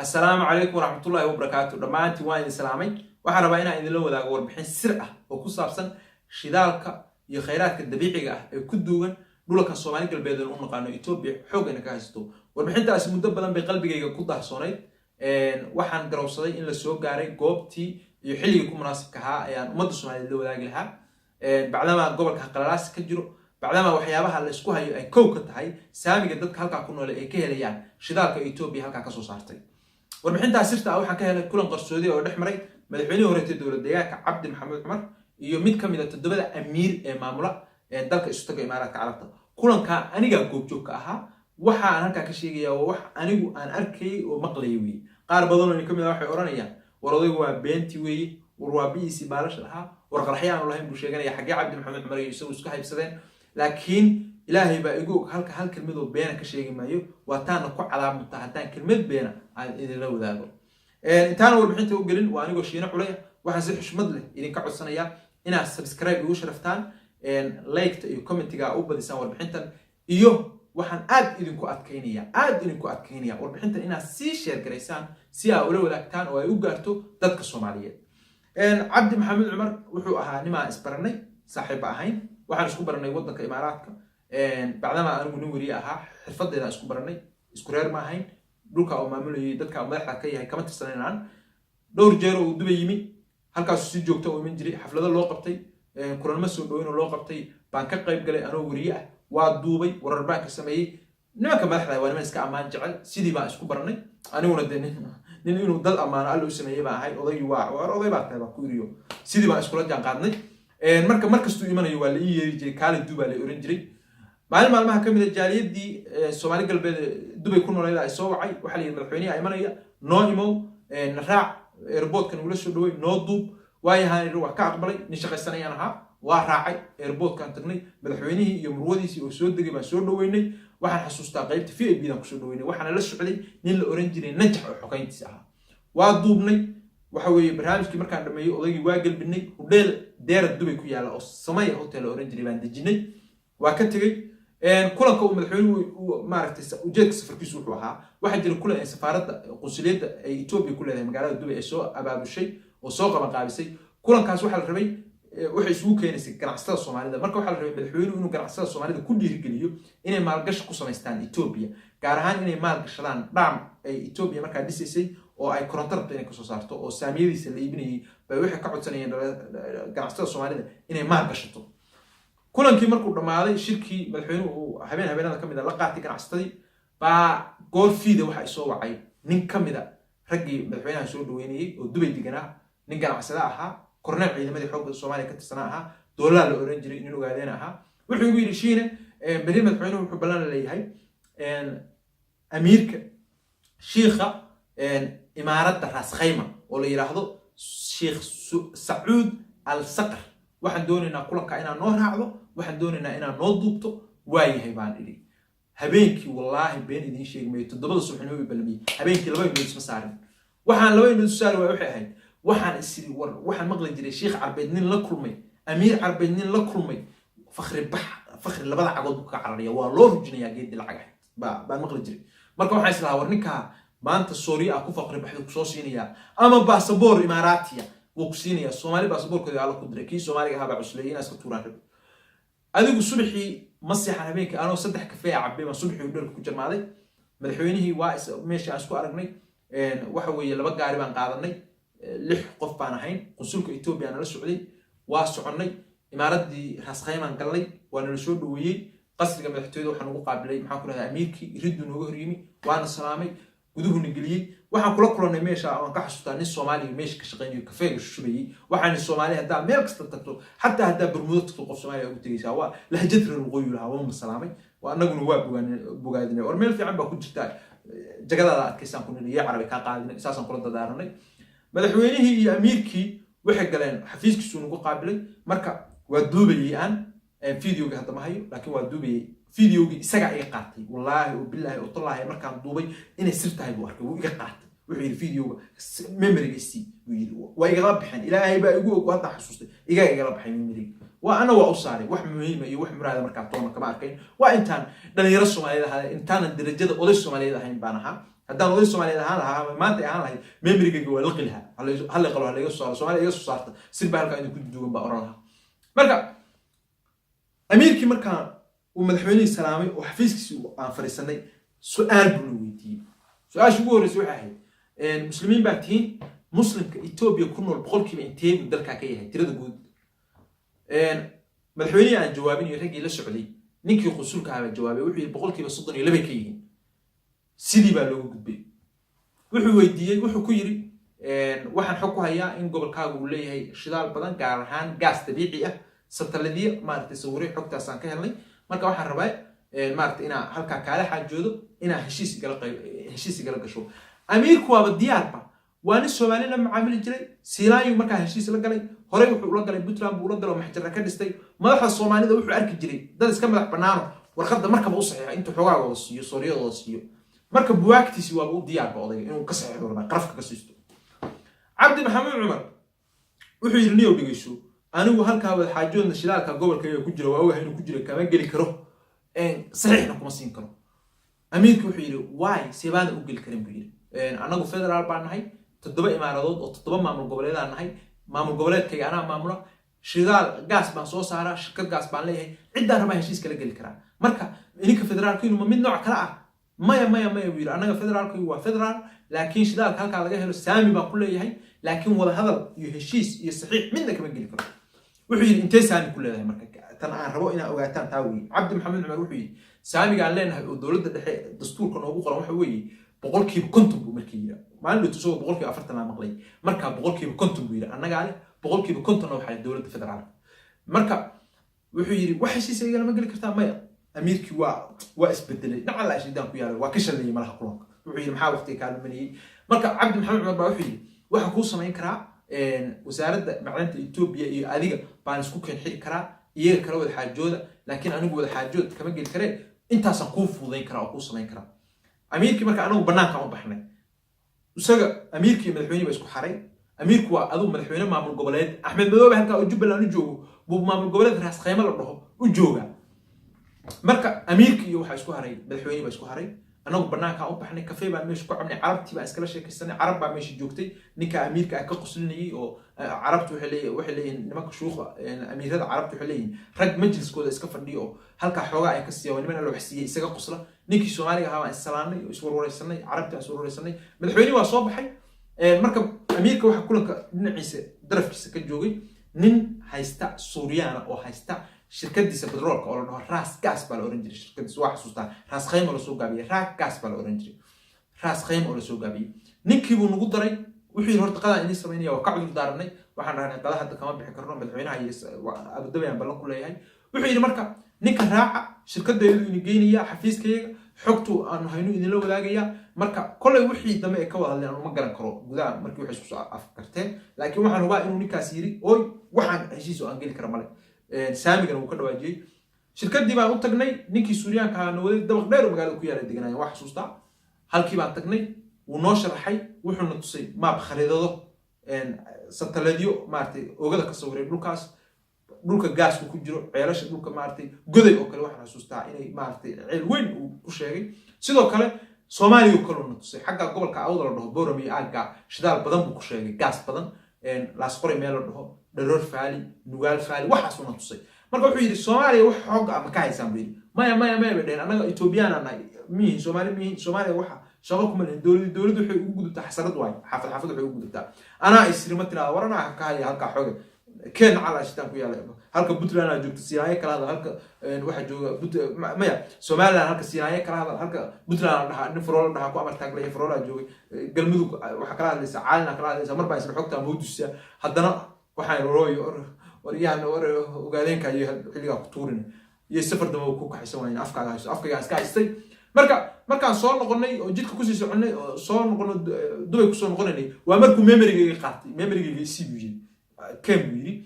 السلام عليكم ورحمة الله وبركاته. دمانتي وين السلامي waxaan rabaa inaan idin la wadaago warbixin sir ah oo ku saabsan shidaalka iyo kheyraadka dabiiciga ah ee ku duugan dhulka Soomaali galbeed oo u naqaano Itoobiya xoogana ka haysto. Warbixintaas muddo badan bay qalbigayga ku dahsoonayd waxaan garowsaday in la soo gaaray goobtii iyo xilligii ku munaasibka ahaa ayaan ummadda Soomaaliyeed la wadaagi lahaa bacdama gobolka Qalalaas ka jiro bacdama waxyaabaha la isku hayo ay koow ka tahay saamiga dadka halka ku nool ee ka helayaan shidaalka Itoobiya halka ka soo saartay. warbixintaas sirta waxaan ka helay kulan qarsoodi oo dhex maray madaxweynaha horeeyay dowladda deegaanka Cabdi Maxamed Cumar iyo mid ka mid ah todobada amiir ee maamula dalka Istaga Imaaraadka Carabta. kulanka aniga goobjoog ka ahaa waxa aan halka ka sheegayaa wax anigu aan arkay oo maqlay weey qaar badan oo kamid ah waxay oranayaan war odaygu waa beenti weey war waa biisi baalash lahaa war qarxiyaan lahayn buu sheeganaya xagee Cabdi Maxamed Cumar iyo isagu isku haybsadeen laakiin ilaahay baa igu hal kelmad oo been ka sheegi maayo waa taan ku calaamad haddaan kelmad been aan idin la wadaago intaan warbixinta u gelin waa anigoo shiina culay waxaan si xushmad leh idin ka codsanayaa inaad subscribe ugu sharaftaan like iyo comment-ga u badisaan warbixintan iyo waxaan aad idinku adkeynayaa warbixintan inaad si share gareysaan si aad ula wadaagtaan oo ay u gaarto dadka Soomaaliyeed. Cabdi Maxamed Cumar wuxuu ahaa nima isbaranay saaxiib ahayn waxaan isku baranay wadanka Imaaraadka bacdama anigu nin wariye ahaa xirfadeeda isku baranay isku reer ma ahayn dhulka oo maamulayay dadka madaxda ka yahay kama tirsanayaan dhowr jeer oo Dubai yimi halkaas si joogto oo iman jiray xaflado loo qabtay kulanimo soo dhaweyn oo loo qabtay baan ka qayb galay anoo wariye ah waa duubay warar baan ka sameeyay nimanka madaxda waa niman iska amaan jecel sidii baan isku baranay aniguna nin inuu dad amaano alla u sameeyay baan ahay oday baa tahay ku iriyo sidii baan isku la jaan qaadnay markastuu imanayo waa la ii yeeri jiray kaalin Dubai la oran jiray maalmaha kamid ah jaaliyadii Soomaali galbeed Dubai ku nooleed ay soo wacay waxa la yiri madaxweynaha imanaya noo imow raac airportka ula soo dhaweey noo duub waayahan wax ka aqbalay nin shaqaysanayaan ahaa waa raacay airportka tagnay madaxweynihii iyo murwadiisii oo soo degay baan soo dhaweynay waxaan xasuustaa qaybta VIP dan ku soo dhaweynay waxaan la socday nin la oran jiray najax oo xogeyntiisa ahaa waa duubnay waxa weeye barnaamijkii markaan dhameeyay odaygii waa galbinay hudheel deer Dubai ku yaala oo Samaya hotel oran jiray baan dejinay waa ka tagay kulanka uu madaxweynuhu maaragtay ujeedka safarkiisu wuxuu ahaa waxa jira kulan safaaradda qunsuliyadda ay Itoobiya ku leedahay magaalada Dubai ee soo abaabushay oo soo qaban qaabisay kulankaas waxa la rabay waxay isugu keenaysay ganacsatada Soomaalida marka waxa la rabay madaxweynuhu inuu ganacsatada Soomaalida ku dhiirigeliyo inay maalgashi ku sameystaan Itoobiya gaar ahaan inay maalgashadaan dham ay Itoobiya markaa dhisaysay oo ay koronto rabto inay ka soo saarto oo saamiyadiisa la iibinayay bay waxay ka codsanayeen ganacsatada Soomaalida inay maalgashato. kulankii markuu dhamaaday shirkii madaxweynuhu habeenada kamid ah la qaatay ganacsatadii baa goor fiida waxa soo wacay nin kamid ah raggii madaxweynaha soo dhaweynayay oo Dubai deganaa nin ganacsada ahaa korneel ciidamadii xoogga Soomaaliya ka tirsanaa ahaa doolar la oran jiray inuu ogaadeen ahaa wuxuu igu yiri shiine bari madaxweynuhu wuxuu ballan leeyahay amiirka sheekha imaaradda Ras Khayma oo la yiraahdo Sheikh Saud Al-Saqr waxaan doonaynaa kulanka inaan noo raacdo waxaan doonaynaa inaan noo duubto waayahay baan idhi habeenkii wallahi been idin sheegmay 7 subaxnimo ay balmiyay habeenkii 2 minuut ma saarin waxaan 2 minuut saar waxay ahayd waxaan isiri waxaan maqli jiray sheekh Arbeed nin la kulmay amiir Arbeed nin la kulmay fakhri labada cagood ka carariya waa loo rujinayaa geed lacag baan maqli jiray marka waxaan islaa war ninka maanta Soomaaliya ku fakhri baxdo ku soo siinaya ama baasaboor Imaaraatiya وكسينيا Soomaali baasaboorkooda ala ku diray kii Soomaaliga ahaa cusleeyina iska tuuraan rab adigu subaxii masixan habeenkii anoo 3 kafee cabay ma subaxii dharka ku jarmaaday madaxweynihii waa meesha isku aragnay waxa weeye laba gaari baan qaadanay 6 qof baan ahayn qunsulka Itoobiya la socday waa soconay imaaradii Ras Khayman galnay waana la soo dhaweeyay qasriga madaxtooyada waxaan ugu qaabilay maxaan ku radaa amiirkii riddu nooga horyimi waana salaamay guduhuna geliyay waxaan kula kulanay meesha aan ka xasuustaa nin Soomaali meesha ka shaqeeyo kafeega shubay waxaan Soomaali hadda meel kasta tagto hatta hadda Bermuda tagto qof Soomaali ugu tagaysaa waa lahjad reer waqooyi lahaa waa salaamay waa anaguna waa bogaadinay war meel fiican baa ku jirta jagada adkaysan ku niyay Carabi ka qaadinay isaasan kula dadaaranay madaxweynihii iyo amiirkii waxay galeen xafiiskiisu ugu qaabilay marka waa duubayaan fiidiyoga hadda ma hayo laakiin waa duubayay fiidiyoga isaga ay qaatay wallahi oo billahi oo tallahi markaan duubay inay sir tahay buu arkay iga qaatay wuxuu yiri fiidiyoga memory-giisi waa iga bixin ilaahay baa igu og hadda xasuustay iga baxay memory waa ana waa u saaray wax muhiim iyo wax muraad markaa toona kama arkayn waa intaan dhalinyaro Soomaaliyeed ahaa intaan darajada oday Soomaaliyeed ahayn baan ahaa haddaan oday Soomaaliyeed ahaan lahaa maanta ahaan lahayd memory-gayga waa la qilha hal qalo hal iga soo Soomaaliya iga soo saarta sirba halka inuu ku duuban baa oran lahaa marka amiirkii markaa uu madaxweynaha salaamay oo xafiiskiisa aan fariisanay su'aal buu weydiiyay su'aasha ugu horreysay waxay ahayd muslimiin baa tihiin muslimka Ethiopia ku nool boqolkiiba intee buu dalka ka yahay tirada guud madaxweynaha aan jawaabin iyo ragii la socday ninkii qusulka ahaa jawaabay wuxuu yiri boqolkiiba 32 ka yihiin sidii baa loogu gudbay wuxuu weydiiyay wuxuu ku yiri waxaan xog ku hayaa in gobolkaagu uu leeyahay shidaal badan gaar ahaan gaas dabiici ah satellite maartay sawirey xogtaas aan ka helnay marka waxaan rabaa maartay inaa halka kaala xaajoodo inaa heshiis igala gasho amiirku waaba diyaarba waana Soomaali la macaamil jiray Silaayo marka heshiis la galay hore wuxuu la galay Puntland buu la galo maxjar ka dhistay madaxa Soomaalida wuxuu arki jiray dad iska madax banaano warqadda markaba u saxiixay inta xogaa wada siiyo Sooriyada wada siiyo marka buwaagtiisi waa uu diyaar baa odayga inuu ka saxiixo wada qarafka ka siisto Cabdi Maxamed Cumar wuxuu yiri niyow dhigayso anigu halka wada xaajoodna shidaalka gobolkayga ku jira waa ogahay inuu ku jira kama gali karo saxiixna kuma siin karo amiirku wuxuu yiri why seebaan u gali karin buu yiri anagu federal baan nahay 7 imaaradood oo 7 maamul goboleed aan nahay maamul goboleedkayga anaa maamula shidaal gaas baan soo saaraa shirkad gaas baan leeyahay cidda raba heshiis kala gali karaa marka ininka federaalku inuu mid nooc kala ah maya wiir anaga federaalku waa federal laakiin shidaalka halka laga helo saami baan ku leeyahay laakiin wada hadal iyo heshiis iyo saxiix midna kama gali karo wuxuu yiri intee saami ku leedahay marka tan aan rabo inaan ogaataan taa weey Cabdi Maxamed Cumar wuxuu yiri saamiga aan leenahay oo dawladda dhexe dastuurka noogu qoran waxa weeye boqolkiiba 50 buu markii yiri maalin uu tusoo boqolkiiba 40 la maqlay marka boqolkiiba 50 buu yiri annaga ale boqolkiiba 50 waxa dawladda federaalka marka wuxuu yiri wax heshiis ay lama gali kartaa maya amiirkii waa isbedelay dhacal la shidaan ku yaalo waa ka shalay malaha kulanka wuxuu yiri maxaa waqti ka lumanayay marka Cabdi Maxamed Cumar baa wuxuu yiri waxa ku sameyn karaa wasaaradda macdanta Ethiopia iyo adiga baan isku keen xiri karaa iyaga kala wada xaajooda laakiin anigu wada xaajood kama gali kareen intaas aan ku fuudeyn karaa oo ku sameyn karaa amiirkii marka anagu banaanka u baxnay isaga amiirkii madaxweynaha isku xaray amiirku waa adu madaxweyne maamul goboleed Axmed Madoobe halka uu Jubbaland u joogo buu maamul goboleed raas qiimo la dhaho u jooga marka amiirkii waxa isku haray madaxweynaha isku haray anagu banaanka u baxnay kafee baan meesha ku cabnay carabtii baan iskala sheekaysanay carab baa meesha joogtay ninka amiirka ka qoslinayay oo carabtu waxay leeyihiin nimanka shuuqa amiirada carabtu waxay leeyihiin rag majliskooda iska fadhiyo halka xoogaa ay ka siiyeen niman loo xisiyay isaga qosla ninkii Soomaaliga ahaa aan salaanay oo iswarwaraysanay carabtii aan iswarwaraysanay madaxweynaha waa soo baxay marka amiirka waxa kulanka dhinaciisa darafkiisa ka joogay nin haysta Suuriyaana oo haysta shirkadiisa bedroolka oo la dhaho Ras Gas baa la oran jiray shirkadiisa wax xasuustaa Ras Khaymo la soo gaabiyay Ras Gas baa la oran jiray Ras Khaymo la soo gaabiyay ninkii buu nagu daray wuxuu yiri horta qada inii sameynaya waa ka cudur daarnay waxaan raacnay qada hadda kama bixi karno madaxweynaha Abu Dhabi aan ballan ku leeyahay wuxuu yiri marka ninka raaca shirkadeedu inuu geynaya xafiiskayga xogtu aan hayno idin la wadaagaya marka kulay wixii dambe ay ka wada hadleen ma garan karo gudaha markii waxay isku afkarteen laakiin waxaan hubaa inuu ninkaas yiri ooy waxaan heshiis oo aan gali karo male saamigan uu ka dhawaajiyay shirkadii baan u tagnay ninkii Suuriyaanka ahaa nooday dabaq dheer oo magaalada ku yaala deganaa wax xasuusta halkii baan tagnay uu noo sharaxay wuxuuna tusay maap khariidado satellite maartay oogada ka sawiray dhulka gaasku ku jiro ceelasha dhulka maartay goday oo kale waxaan xasuustaa inay maartay ceel weyn uu ku sheegay sidoo kale Soomaaliya oo kale tusay xagga gobolka Awdal la dhaho Boorami aaga shidaal badan buu ku sheegay gaas badan laas qoray meel la dhaho Daroor Faali Nugaal Faali waxaas uu tusay marka wuxuu yiri Soomaaliya wax xoog ama ka haysan buu maya badeen anaga Ethiopian anahay Soomaaliya waxa shaqo kuma leh dawladdu waxay ugu gudubtaa xasarad waay xaafad waxay ugu gudubtaa ana isrima tirada warana ka haya halka xoog كان على شتان كويا هالك بطلنا جوت سيناية كلا هذا هالك واحد جو بط مايا سومالنا هالك سيناية كلا هذا هالك بطلنا ده نفرول ده كوامر تاكله فرول جو قلمدو وحكلا لسه عالنا كلا لسه مرة بس الحكتة مودس حدنا واحد روي وريان وقاعدين كاي اللي قطورنا يسافر دم كوك حسوين أفكار سكاي markaan soo noqonay oo jidka ku sii soconay soo noqono Dubai ku soo noqonay waa markuu memory-ga qaatay memory-ga CBG كم ويري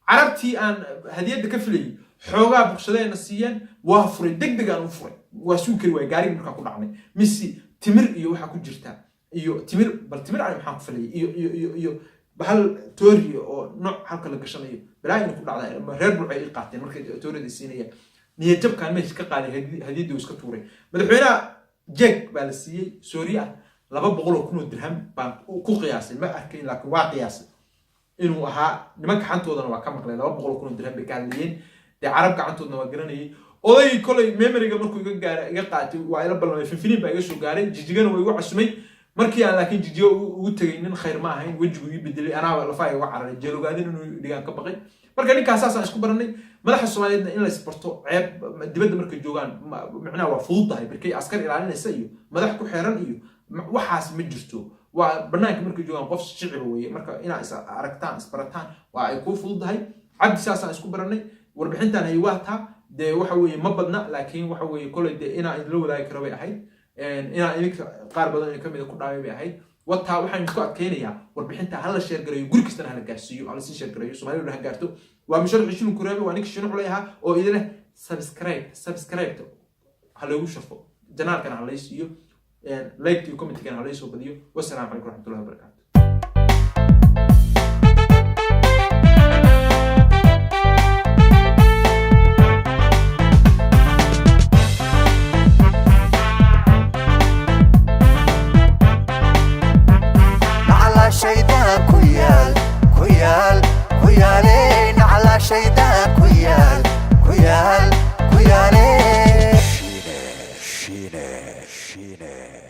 عربتي أن هدية كفلي حوجا بقصدين السيان وافر دق أنا وفر وسوكر وجاري من كل عمي ميسي تمر يو حكون جرتا يو تمر بل تمر على محاق فلي يو بحال توري أو نوع حركة لقشنية بلاي نقول على مهرب العيق قاتين مركز توري السينية نيجب كان مش كقالي هدي دوس كتوري بدحونا جاك بالسية سوريا 200,000 dirham baan ku qiyaasay ma arkin laakiin waa qiyaasay inuu ahaa nimanka xantoodana waa ka maqlay 200,000 dirham bay ka hadlayeen de carab gacantoodna waa garanayay oday kolay memoryga markuu iga qaatay waa ila ballamay finfiniin baa iga soo gaaray jijigana way ugu casumay markii aan laakiin jijiyo ugu tagay nin khayr ma ahayn wajigu ii bedelay anaa lafaay uga cararay jeelogaadin inuu dhigaan ka baqay marka ninkaas aan isku baranay madaxa Soomaaliyeedna in la isbarto ceeb dibadda markay joogaan macnaha waa fududahay markay askar ilaalinaysa iyo madax ku xeeran iyo waxaas ma jirto waa banaanka markay joogaan qof shicib weeye marka ina is aragtaan isbarataan waa ay ku fududahay cabdi saas aan isku baranay warbixintan ay waata de waxa weeye ma badna laakiin waxa weeye kolay de ina idin la wadaagi karo bay ahayd ina idinka qaar badan ka mid ku dhaaway bay ahayd wata waxaan isku adkeenayaa warbixinta hal la sheer gareeyo guri kasta hal gaarsiiyo hal si sheer gareeyo Soomaalidu ha gaarto waa mashruuc shilin kureebe waa ninka shinu xuleeyaha oo idin subscribe hal ugu shafo janaalkana hal siiyo like iyo comment kana hal soo badiyo wassalaamu calaykum warahmatullahi wabarakatuh شيطان كيال على شيطان كيال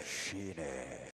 شينه